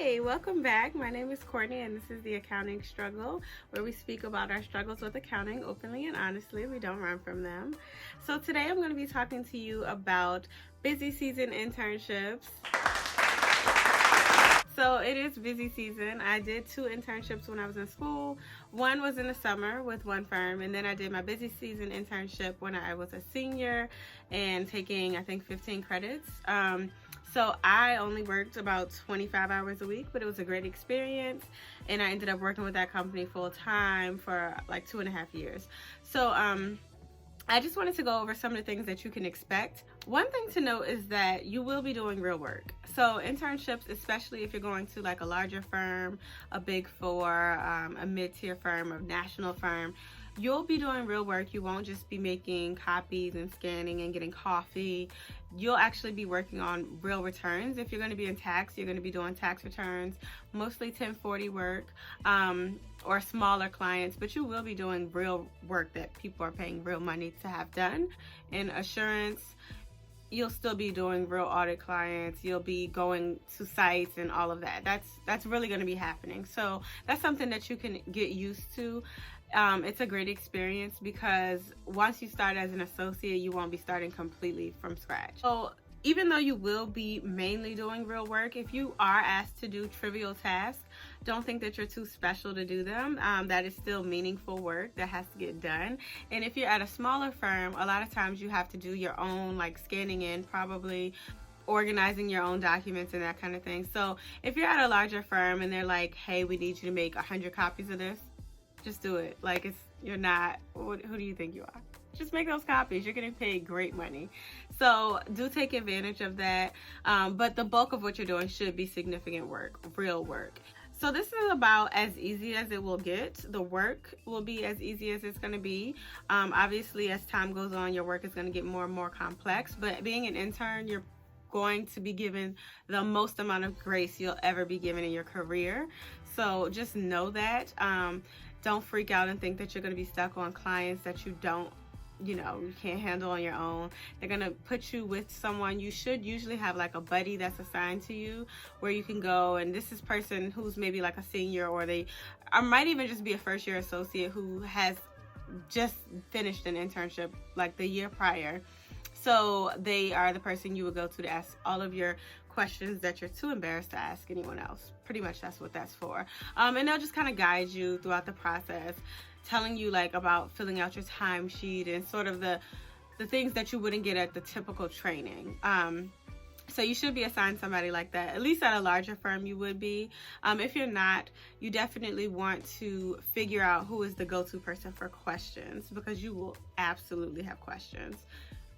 Hey, welcome back. My name is Courtney and this is the Accounting Struggle, where we speak about our struggles with accounting openly and honestly. We don't run from them. So today I'm going to be talking to you about busy season internships. So it is busy season. I did 2 internships when I was in school. One was in the summer with one firm, and then I did my busy season internship when I was a senior and taking, I think, 15 credits. So I only worked about 25 hours a week, but it was a great experience, and I ended up working with that company full time for like 2.5 years. So I just wanted to go over some of the things that you can expect. One thing to note is that you will be doing real work. So internships, especially if you're going to like a larger firm, a big four, a mid-tier firm, a national firm, you'll be doing real work. You won't just be making copies and scanning and getting coffee. You'll actually be working on real returns. If you're going to be in tax, you're going to be doing tax returns, mostly 1040 work, or smaller clients, but you will be doing real work that people are paying real money to have done. In assurance, you'll still be doing real audit clients. You'll be going to sites and all of that. That's really going to be happening. So that's something that you can get used to. It's a great experience because once you start as an associate, you won't be starting completely from scratch. So even though you will be mainly doing real work, if you are asked to do trivial tasks, don't think that you're too special to do them. That is still meaningful work that has to get done. And if you're at a smaller firm, a lot of times you have to do your own, like scanning in, probably organizing your own documents and that kind of thing. So if you're at a larger firm and they're like, hey, we need you to make 100 copies of this, just do it. Like, you're not, who do you think you are? Just make those copies. You're getting paid great money. So do take advantage of that. But the bulk of what you're doing should be significant work, real work. So this is about as easy as it will get. The work will be as easy as it's going to be. Obviously, as time goes on, your work is going to get more and more complex. But being an intern, you're going to be given the most amount of grace you'll ever be given in your career. So just know that. Don't freak out and think that you're going to be stuck on clients that you can't handle on your own. They're going to put you with someone. You should usually have like a buddy that's assigned to you where you can go, and this is person who's maybe like a senior, or might even just be a first year associate who has just finished an internship like the year prior. So they are the person you would go to ask all of your questions that you're too embarrassed to ask anyone else. Pretty much that's what that's for. And they'll just kind of guide you throughout the process, telling you like about filling out your timesheet and sort of the things that you wouldn't get at the typical training. So you should be assigned somebody like that. At least at a larger firm you would be. If you're not, you definitely want to figure out who is the go-to person for questions, because you will absolutely have questions.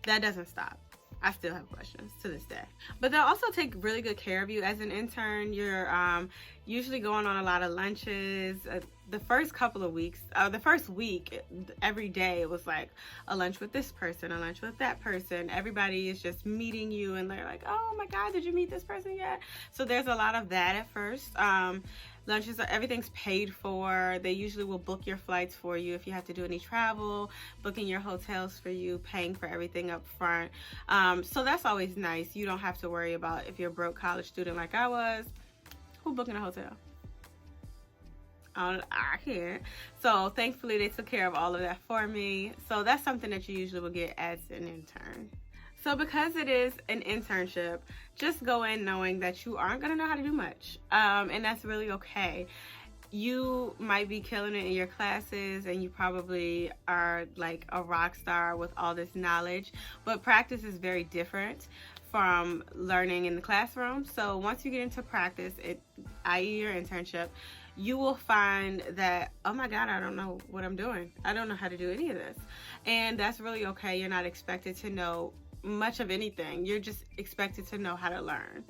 That doesn't stop. I still have questions to this day. But they'll also take really good care of you. As an intern, you're usually going on a lot of lunches. The first couple of weeks, the first week, every day it was like a lunch with this person, a lunch with that person. Everybody is just meeting you and they're like, oh my God, did you meet this person yet? So there's a lot of that at first. Lunches, everything's paid for. They usually will book your flights for you if you have to do any travel, booking your hotels for you, paying for everything up front. So that's always nice. You don't have to worry about, if you're a broke college student like I was, who booking a hotel? I can't. So thankfully they took care of all of that for me. So that's something that you usually will get as an intern. So because it is an internship, just go in knowing that you aren't going to know how to do much. And that's really okay. You might be killing it in your classes and you probably are like a rock star with all this knowledge, but practice is very different from learning in the classroom. So once you get into practice, i.e. your internship, you will find that, oh my God, I don't know what I'm doing. I don't know how to do any of this. And that's really okay. You're not expected to know much of anything. You're just expected to know how to learn.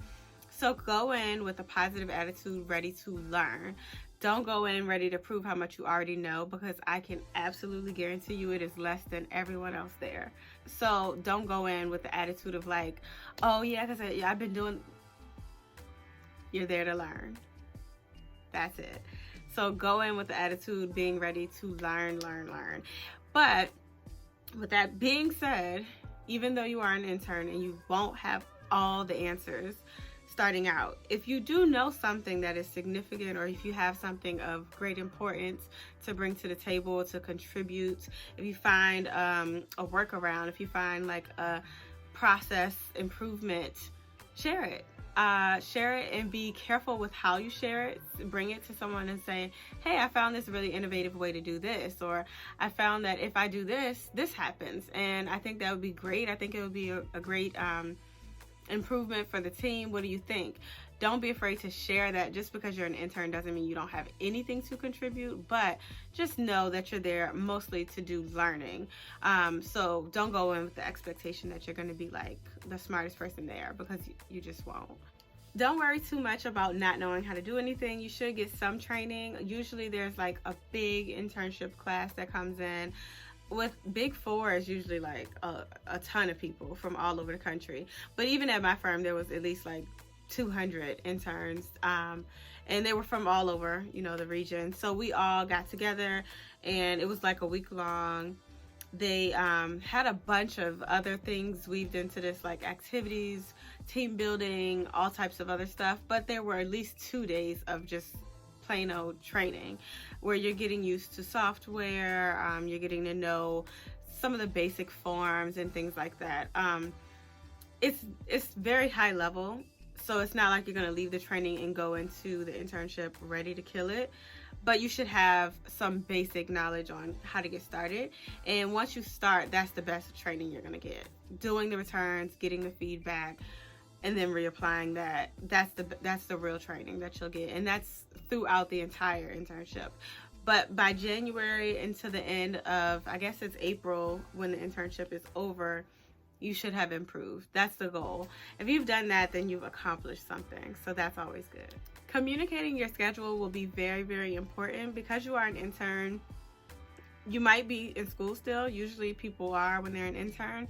So go in with a positive attitude, ready to learn. Don't go in ready to prove how much you already know, because I can absolutely guarantee you it is less than everyone else there. So don't go in with the attitude of like, oh yeah, because I've been doing. You're there to learn. That's it. So go in with the attitude being ready to learn. But with that being said, even though you are an intern and you won't have all the answers, starting out. If you do know something that is significant, or if you have something of great importance to bring to the table, to contribute, if you find a workaround, if you find like a process improvement, share it. Share it and be careful with how you share it. Bring it to someone and say, hey, I found this really innovative way to do this, or I found that if I do this, this happens. And I think that would be great. I think it would be a great improvement for the team. What do you think? Don't be afraid to share that. Just because you're an intern doesn't mean you don't have anything to contribute, but just know that you're there mostly to do learning. So don't go in with the expectation that you're going to be like the smartest person there, because you just won't. Don't worry too much about not knowing how to do anything. You should get some training. Usually there's like a big internship class that comes in. With Big Four is usually like a ton of people from all over the country. But even at my firm, there was at least like 200 interns, and they were from all over, the region. So we all got together, and it was like a week long. They had a bunch of other things weaved into this, like activities, team building, all types of other stuff. But there were at least 2 days of just plain old training, where you're getting used to software, you're getting to know some of the basic forms and things like that. It's very high level. So it's not like you're going to leave the training and go into the internship ready to kill it. But you should have some basic knowledge on how to get started. And once you start, that's the best training you're going to get. Doing the returns, getting the feedback, and then reapplying that. That's the real training that you'll get. And that's throughout the entire internship. But by January into the end of, I guess it's April, when the internship is over, you should have improved. That's the goal. If you've done that, then you've accomplished something. So that's always good. Communicating your schedule will be very, very important. Because you are an intern, you might be in school still. Usually people are when they're an intern.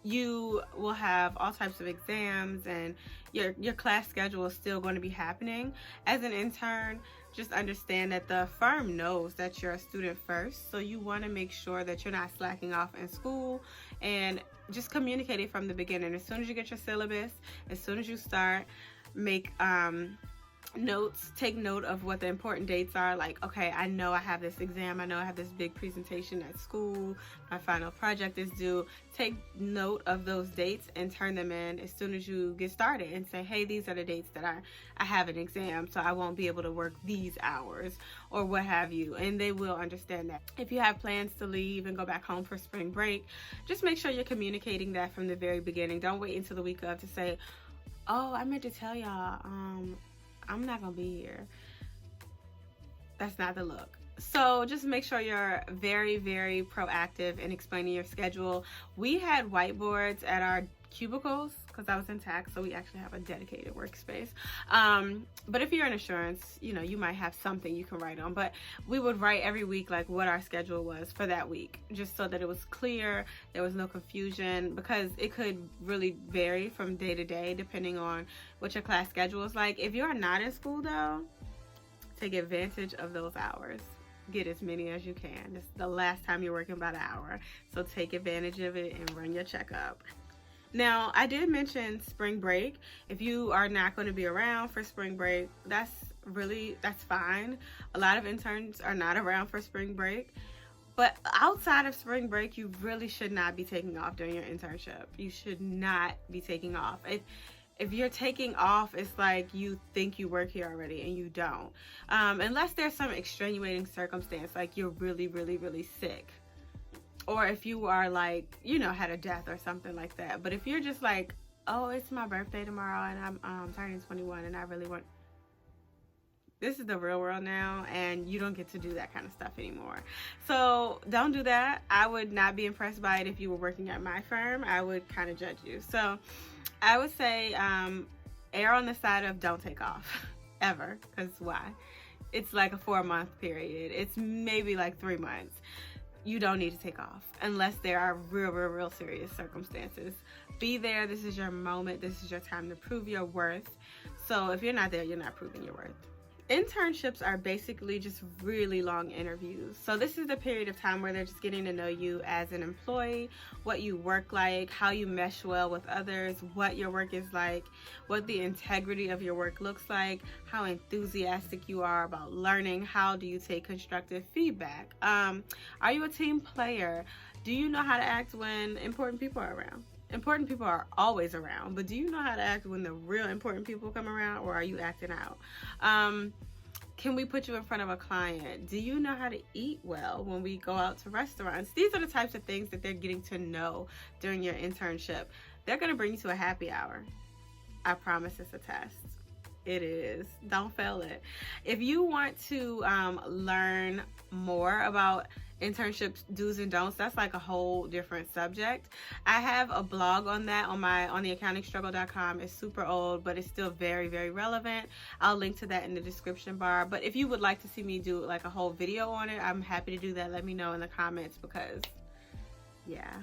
You will have all types of exams, and your class schedule is still going to be happening. As an intern, just understand that the firm knows that you're a student first. So you want to make sure that you're not slacking off in school, and just communicate it from the beginning. As soon as you get your syllabus, as soon as you start, make notes. Take note of what the important dates are. Like, okay, I know I have this exam, I know I have this big presentation at school, my final project is due. Take note of those dates and turn them in as soon as you get started, and say, hey, these are the dates that I have an exam, so I won't be able to work these hours, or what have you. And they will understand that. If you have plans to leave and go back home for spring break, just make sure you're communicating that from the very beginning. Don't wait until the week of to say, oh, I meant to tell y'all, I'm not gonna be here. That's not the look. So just make sure you're very, very proactive in explaining your schedule. We had whiteboards at our cubicles because I was in tax, so we actually have a dedicated workspace. But if you're in assurance, you might have something you can write on. But we would write every week like what our schedule was for that week, just so that it was clear, there was no confusion, because it could really vary from day to day depending on what your class schedule is like. If you're not in school though, take advantage of those hours. Get as many as you can. It's the last time you're working about an hour, so take advantage of it and run your checkup. Now, I did mention spring break. If you are not going to be around for spring break, that's fine. A lot of interns are not around for spring break. But outside of spring break, you really should not be taking off during your internship. You should not be taking off. If you're taking off, it's like you think you work here already and you don't. Unless there's some extenuating circumstance, like you're really, really, really sick. Or if you are like, had a death or something like that. But if you're just like, oh, it's my birthday tomorrow and I'm turning 21 and I really want... This is the real world now, and you don't get to do that kind of stuff anymore. So don't do that. I would not be impressed by it if you were working at my firm. I would kind of judge you. So I would say err on the side of don't take off ever. Because why? It's like a 4-month period. It's maybe like 3 months. You don't need to take off unless there are real serious circumstances. Be there. This is your moment. This is your time to prove your worth. So if you're not there, you're not proving your worth. Internships are basically just really long interviews. So this is the period of time where they're just getting to know you as an employee, what you work like, how you mesh well with others, what your work is like, what the integrity of your work looks like, how enthusiastic you are about learning, how do you take constructive feedback, are you a team player, do you know how to act when important people are around? Important people are always around, but do you know how to act when the real important people come around, or are you acting out? Can we put you in front of a client? Do you know how to eat well when we go out to restaurants? These are the types of things that they're getting to know during your internship. They're going to bring you to a happy hour. I promise it's a test. It is. Don't fail it. If you want to learn more about internships do's and don'ts, that's like a whole different subject. I have a blog on that on theaccountingstruggle.com. It's super old, but it's still very, very relevant. I'll link to that in the description bar. But if you would like to see me do like a whole video on it, I'm happy to do that. Let me know in the comments, because yeah,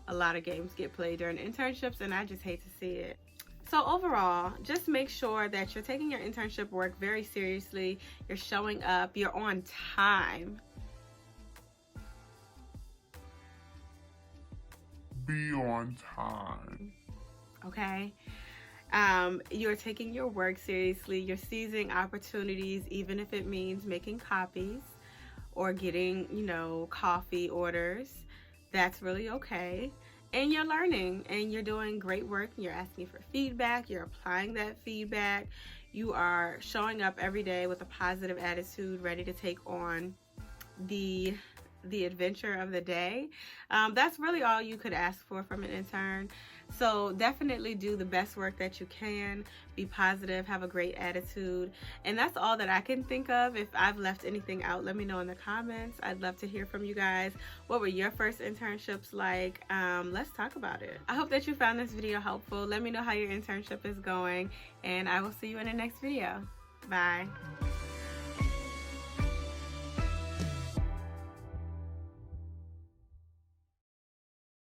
a lot of games get played during internships and I just hate to see it. So overall, just make sure that you're taking your internship work very seriously. You're showing up, you're on time. Be on time. Okay? You're taking your work seriously. You're seizing opportunities, even if it means making copies or getting, coffee orders. That's really okay. And you're learning and you're doing great work. You're asking for feedback. You're applying that feedback. You are showing up every day with a positive attitude, ready to take on the adventure of the day. That's really all you could ask for from an intern. So definitely do the best work that you can. Be positive, have a great attitude. And that's all that I can think of. If I've left anything out, let me know in the comments. I'd love to hear from you guys. What were your first internships like? Let's talk about it. I hope that you found this video helpful. Let me know how your internship is going, and I will see you in the next video. Bye.